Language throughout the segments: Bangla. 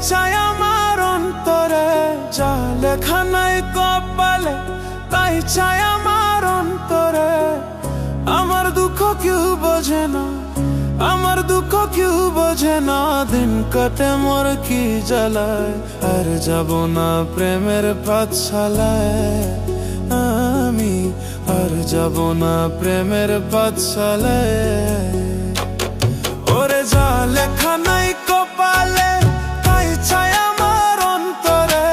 চাই আমার অন্তরে, যা লেখা নাই কপালে তাই চাই আমার অন্তরে। আমার দুঃখ কেউ বোঝে না, আমার দুঃখ কেউ বোঝে না, দিন কাটে মোর কি জ্বালায়। আর যাব না প্রেমের পাঠশালায় আমি, আর যাব না প্রেমের পাঠশালায়। ওরে যা লেখা নাই কপালে তাই চাই আমার অন্তরে,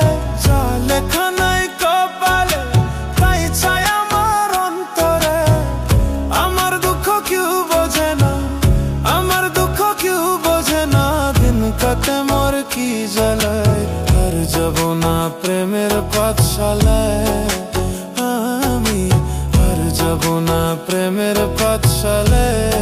যা লেখা নাই কপালে তাই চাই আমার অন্তরে। আমার দুঃখ কেউ বোঝে না, আমার দুঃখ কেউ বোঝে না, দিন কাটে মোর কি জ্বালায়। আর যাব না প্রেমের পাঠশালায় আমি, আর যাব না প্রেমের পাঠশালায়।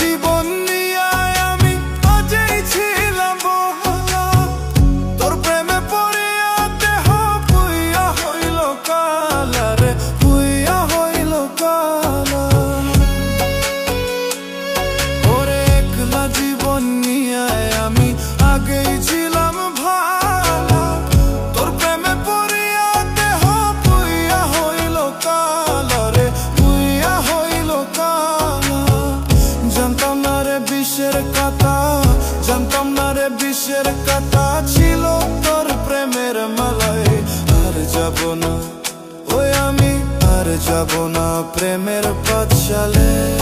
জীবন নিয়ে আমি আজই ছিলাম বহলা, তোর প্রেমে পড়িয়া দেহ পুইয়া হইল কালা রে, পুইয়া হইল কালা। ওরে একলা জীবন নিয়ে আমি আগেই ছিলাম ভালা, তোর প্রেমে পড়িয়া দেহ পুইয়া হইল কালা রে, পুইয়া হইল কালা। জানতাম না রে বিষের কথা, জানতাম না রে বিষের কথা ছিল তোর প্রেমের মালায়। আর যাব না ওই আমি, আর যাব না প্রেমের পাঠশালায়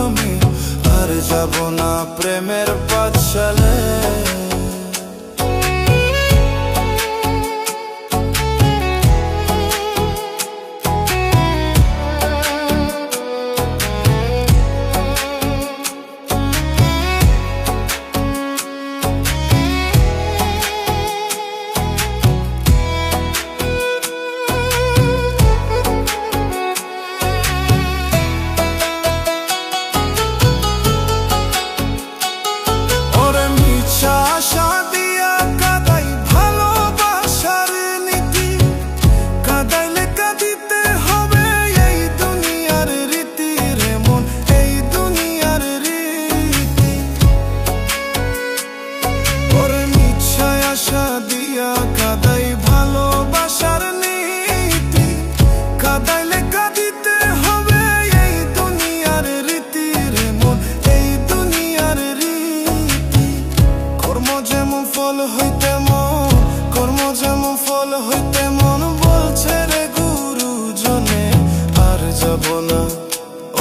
আমি, আর যাব না প্রেমের পাঠশালায়। ফল হইতে মন, কর্ম যেমন ফল হইতে মন, বলছে রে গুরুজনে। আর যাব না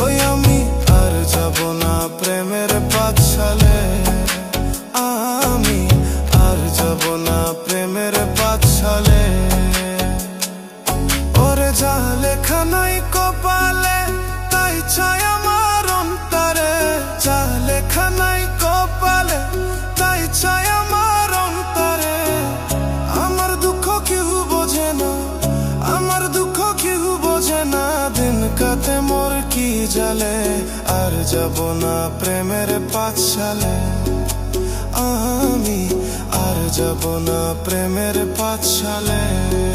ওই আমি, আর যাব না প্রেমের পাঠশালায় আমি, আর যাব না প্রেমের পাঠশালায়। ওরে যা লেখা নাই কপালে তাই চাই আমার অন্তরে, যা লেখা নাই কপালে তাই চাই আমার অন্তরে। আমার দুঃখ কেউ বোঝে না, আমার দুঃখ কেউ বোঝে না, দিন কাটে মোর কি জ্বালে। আর যাব না প্রেমের পাঠশালায় আমি, আর যাব না প্রেমের পাঠশালায়।